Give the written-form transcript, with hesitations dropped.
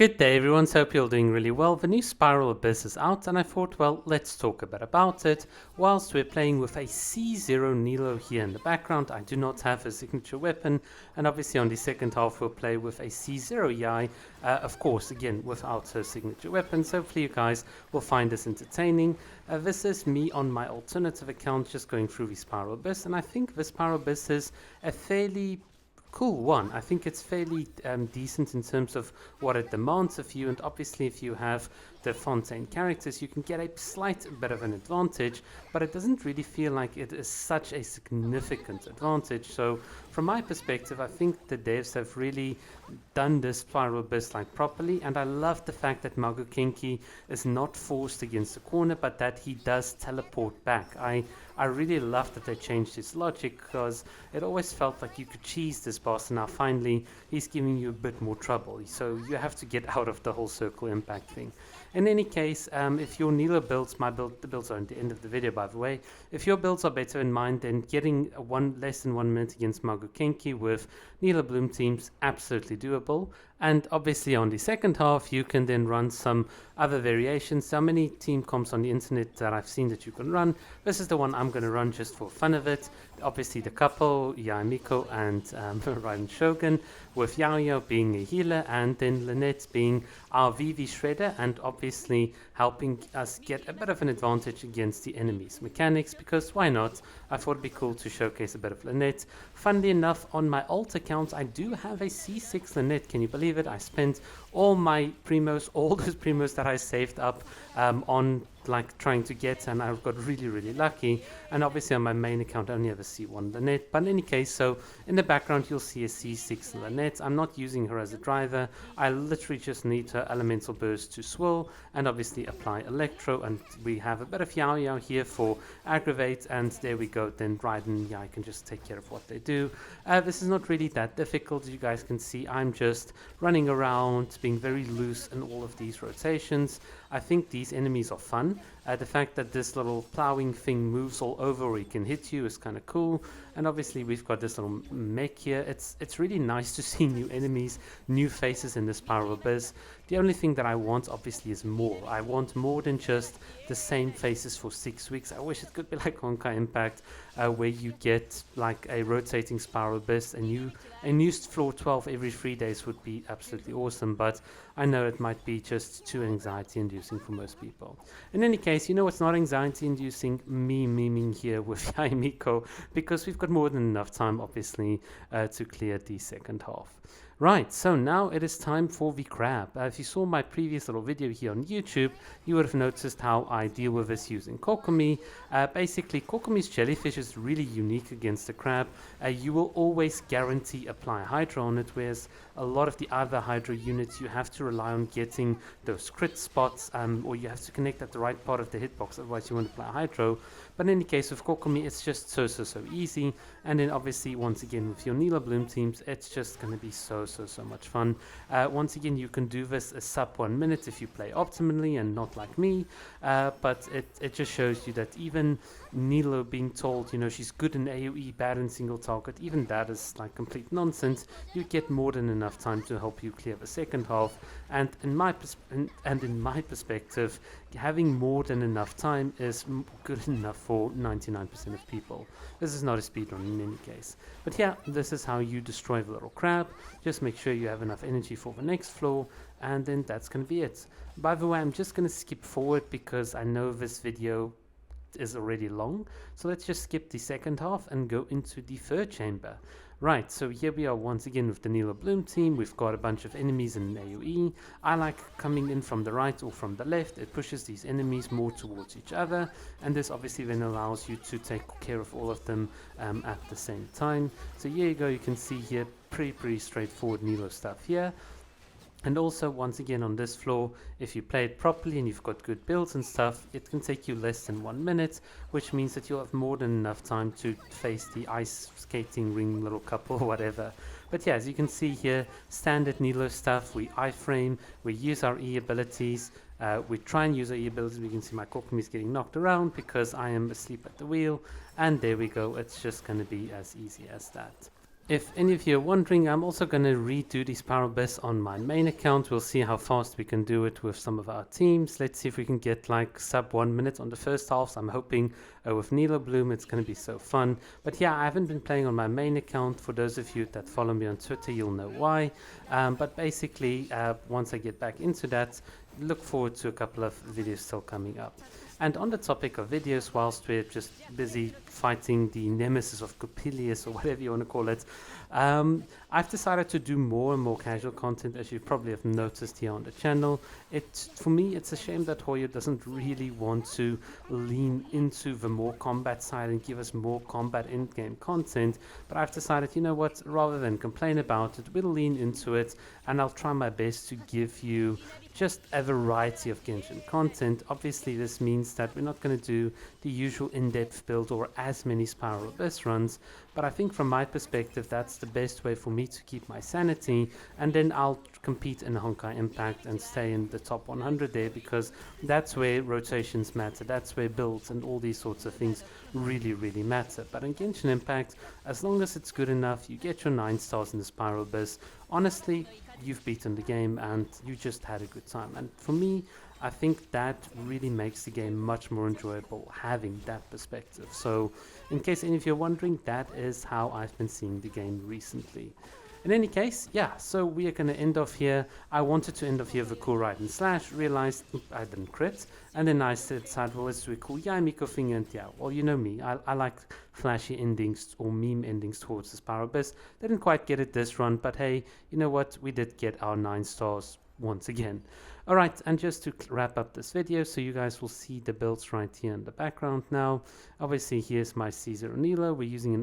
Good day everyone, so hope you're all doing really well. The new Spiral Abyss is out and I thought, well, let's talk a bit about it. Whilst we're playing with a C0 Nilou here in the background, I do not have a signature weapon, and obviously on the second half we'll play with a C0 Yae, of course, again, without her signature weapon, so hopefully you guys will find this entertaining. This is me on my alternative account just going through the Spiral Abyss, and I think the Spiral Abyss is a fairly cool one. I think it's fairly decent in terms of what it demands of you, and obviously if you have the Fontaine characters you can get a slight bit of an advantage, but it doesn't really feel like it is such a significant advantage. So from my perspective, I think the devs have really done this Spiral Abyss like properly, and I love the fact that Magokenki is not forced against the corner, but that he does teleport back. I really love that they changed his logic, because it always felt like you could cheese this boss, and now finally he's giving you a bit more trouble, so you have to get out of the whole circle impact thing. In any case, if your Nilou builds, the builds are at the end of the video by the way, if your builds are better in mind, then getting less than 1 minute against Magokenki with Nilou Bloom teams, absolutely doable. And obviously on the second half you can then run some other variations. There are many team comps on the internet that I've seen that you can run. This is the one I'm going to run just for fun of it. Obviously the couple, Yae Miko and Raiden Shogun, with Yao being a healer and then Lynette being our VV Shredder, and obviously helping us get a bit of an advantage against the enemy's mechanics, because why not? I thought it'd be cool to showcase a bit of Lynette. Funnily enough, on my alt account I do have a C6 Lynette, can you believe it? I spent all my primos, all those primos that I saved up on like trying to get, and I got really lucky. And obviously on my main account I only have a C1 Lynette, but in any case, so in the background you'll see a C6 Lynette. I'm not using her as a driver, I literally just need her elemental burst to swirl and obviously apply electro, and we have a bit of Yao here for aggravate, and there we go. Then Raiden and Yae can just take care of what they do. This is not really that difficult, as you guys can see. I'm just running around being very loose in all of these rotations. I think these enemies are fun. The fact that this little plowing thing moves all over or he can hit you is kind of cool. And obviously we've got this little mech here. It's really nice to see new enemies, new faces in this Spiral Abyss. The only thing that I want obviously is more. I want more than just the same faces for 6 weeks. I wish it could be like Honkai Impact, where you get like a rotating Spiral Abyss, and a new floor 12 every 3 days would be absolutely awesome, but I know it might be just too anxiety inducing for most people. In any case, you know what's not anxiety inducing? Me memeing here with Yae Miko, because we've got more than enough time obviously to clear the second half. Right, so now it is time for the crab. If you saw my previous little video here on YouTube, you would have noticed how I deal with this using Kokomi. Basically, Kokomi's jellyfish is really unique against the crab. You will always guarantee apply Hydra on it, whereas a lot of the other Hydra units you have to rely on getting those crit spots, or you have to connect at the right part of the hitbox, otherwise you won't apply Hydro. But in any case, with Kokomi it's just so easy, and then obviously once again with your Nilou Bloom teams it's just going to be so much fun. Once again, you can do this a sub 1 minute if you play optimally and not like me, but it just shows you that even Nilou being told, you know, she's good in AoE, bad in single target, even that is like complete nonsense. You get more than enough time to help you clear the second half, and in my perspective, having more than enough time is good enough for 99% of people. This is not a speedrun in any case. But yeah, this is how you destroy the little crab. Just make sure you have enough energy for the next floor, and then that's going to be it. By the way, I'm just going to skip forward because I know this video is already long, so let's just skip the second half and go into the third chamber. Right, so here we are once again with the Nilou Bloom team. We've got a bunch of enemies in AoE. I like coming in from the right or from the left. It pushes these enemies more towards each other, and this obviously then allows you to take care of all of them at the same time. So here you go, you can see here pretty straightforward Nilou stuff here. And also, once again, on this floor, if you play it properly and you've got good builds and stuff, it can take you less than 1 minute, which means that you'll have more than enough time to face the ice skating ring little couple or whatever. But yeah, as you can see here, standard Nilou stuff. We iframe, we use our E abilities, we try and use our E abilities. We can see my Kokomi is getting knocked around because I am asleep at the wheel, and there we go. It's just going to be as easy as that. If any of you are wondering, I'm also going to redo the Spiral Abyss on my main account. We'll see how fast we can do it with some of our teams. Let's see if we can get like sub 1 minute on the first half. I'm hoping with Nilou Bloom it's going to be so fun. But yeah, I haven't been playing on my main account. For those of you that follow me on Twitter, you'll know why. But basically, once I get back into that, look forward to a couple of videos still coming up. And on the topic of videos, whilst we're just busy fighting the nemesis of Coppelius, or whatever you want to call it, I've decided to do more and more casual content, as you probably have noticed here on the channel. For me, it's a shame that Hoyo doesn't really want to lean into the more combat side and give us more combat in-game content, but I've decided, you know what, rather than complain about it, we'll lean into it, and I'll try my best to give you just a variety of Genshin content. Obviously, this means that we're not going to do the usual in-depth build or as many Spiral Abyss runs, but I think from my perspective, that's the best way for me to keep my sanity, and then I'll compete in Honkai Impact and stay in the top 100 there, because that's where rotations matter, that's where builds and all these sorts of things really, really matter. But in Genshin Impact, as long as it's good enough, you get your 9 stars in the Spiral Abyss, honestly, you've beaten the game and you just had a good time. And for me, I think that really makes the game much more enjoyable, having that perspective. So in case any of you are wondering, that is how I've been seeing the game recently. In any case, yeah, so we are going to end off here. I wanted to end off here with a cool ride and slash, realized I didn't crit, and then I decided, well, let's do a cool Yae, Miko Finger, and yeah, well, you know me, I like flashy endings or meme endings towards the Spiral Abyss. Didn't quite get it this run, but hey, you know what, we did get our 9 stars once again. Alright, and just to wrap up this video, so you guys will see the builds right here in the background now. Obviously, here's my C0 Nilou. We're using an